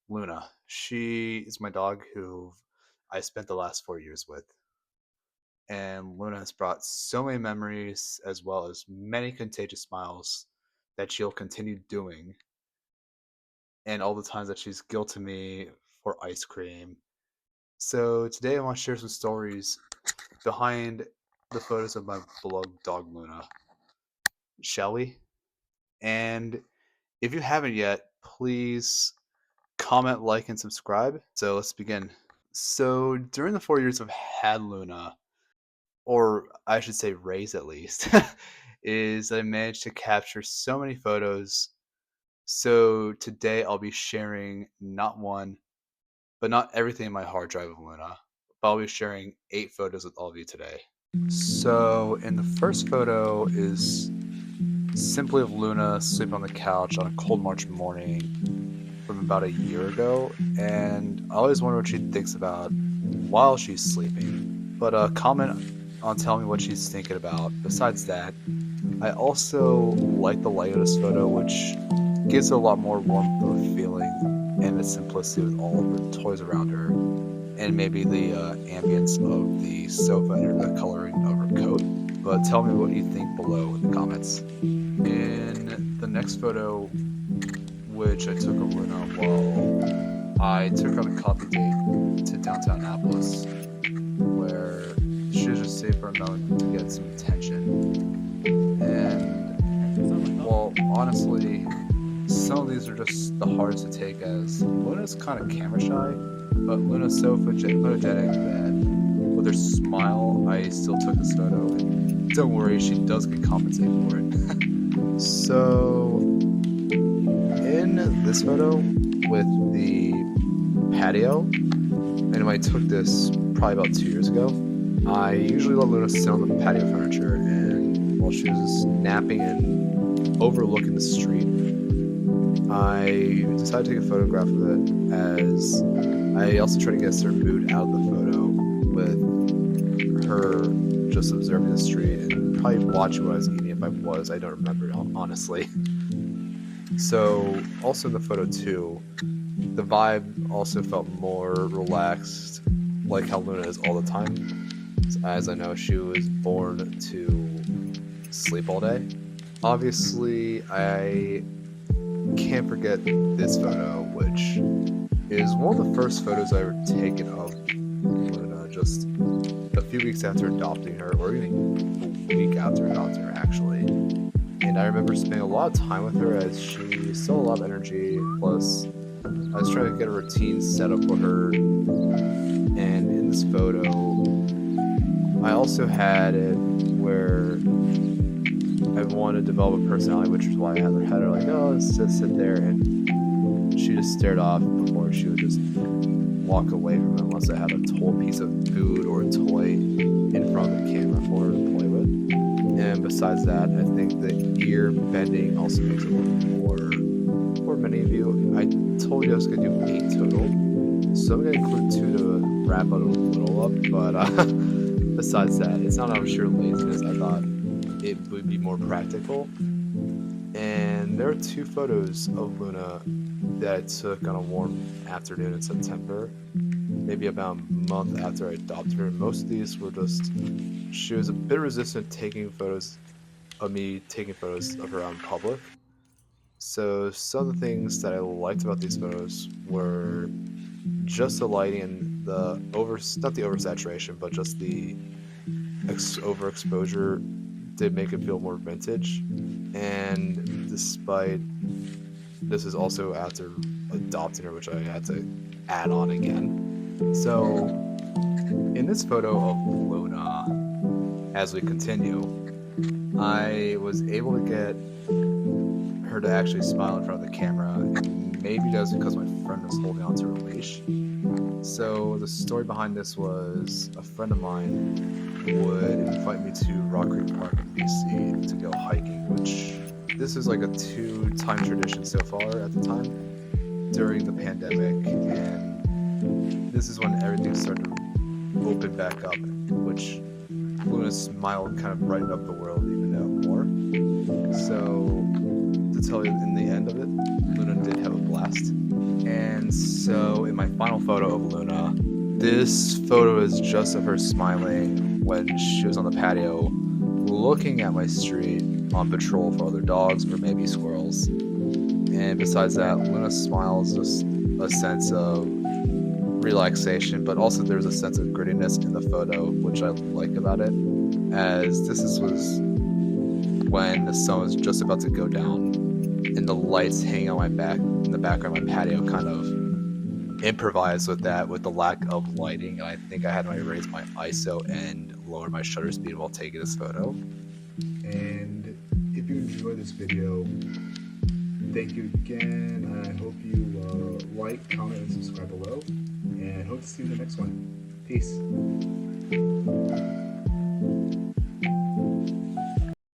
Luna. She is my dog who I spent the last 4 years with. And Luna has brought so many memories as well as many contagious smiles that she'll continue doing. And all the times that she's guilted me for ice cream. So today I want to share some stories behind the photos of my beloved dog Luna. Shall we? And if you haven't yet, please comment, like, and subscribe. So let's begin. So during the 4 years I've had Luna, or I should say raised at least, is I managed to capture so many photos. So today I'll be sharing not one, but not everything in my hard drive of Luna, but I'll be sharing 8 photos with all of you today. So in the first photo is simply of Luna sleeping on the couch on a cold March morning from about a year ago, and I always wonder what she thinks about while she's sleeping. But comment on telling me what she's thinking about. Besides that, I also like the light of this photo, which gives it a lot more warmth of a feeling and the simplicity with all of the toys around her, and maybe the ambience of the sofa and the coloring of her coat. But tell me what you think below in the comments. In the next photo, which I took of Luna while I took her on a coffee date to downtown Annapolis, where she was just sitting for a moment to get some attention. And well, honestly, some of these are just the hardest to take, as Luna's kind of camera shy, but Luna's so photogenic that with her smile, I still took this photo. And don't worry, she does get compensated for it. So in this photo with the patio, and when I took this probably about 2 years ago, I usually let Luna sit on the patio furniture, and while she was napping and overlooking the street, I decided to take a photograph of it, as I also tried to get a certain mood out of the photo with her just observing the street and probably watching what I was eating. If I was, I don't remember, honestly. So also in the photo too, the vibe also felt more relaxed, like how Luna is all the time. As I know, she was born to sleep all day. Obviously, I can't forget this photo, which is one of the first photos I ever taken of Luna, just a few weeks after adopting her, or even a week after adopting her, actually. And I remember spending a lot of time with her, as she still had a lot of energy, plus I was trying to get a routine set up for her. And in this photo, I also had it where I wanted to develop a personality, which is why I had her like, oh, let's just sit there, and she just stared off before she would just walk away from it unless I had a whole piece of food or a toy in front of the camera for her to play with. And besides that, I think the ear bending also makes it look more for many of you. I told you I was going to do 8 total, so I'm going to include 2 to wrap it a little up, but besides that, it's not out of sheer laziness. I thought it would be more practical. And there are 2 photos of Luna that I took on a warm afternoon in September, maybe about a month after I adopted her. Most of these were just, she was a bit resistant taking photos of me taking photos of her out in public. So some of the things that I liked about these photos were just the lighting and not the oversaturation, but just the overexposure did make it feel more vintage. And despite this is also after adopting her, which I had to add on again. So in this photo of Luna, as we continue, I was able to get her to actually smile in front of the camera, and maybe that was because my friend was holding onto her leash. So the story behind this was a friend of mine would invite me to Rock Creek Park in BC to go hiking, which this is like a 2-time tradition so far at the time during the pandemic, and this is when everything started to open back up, which Luna's smile kind of brightened up the world even more. So to tell you in the end of it, Luna did have a blast. And so in my final photo of Luna, this photo is just of her smiling when she was on the patio, looking at my street on patrol for other dogs or maybe squirrels. And besides that, Luna's smile is just a sense of relaxation, but also there's a sense of grittiness in the photo, which I like about it, as was when the sun was just about to go down and the lights hanging on my back in the background of my patio kind of improvised with that, with the lack of lighting. And I think I had to raise my ISO and lower my shutter speed while taking this photo. And if you enjoyed this video, thank you again. I hope you like, comment, and subscribe below. And hope to see you in the next one. Peace.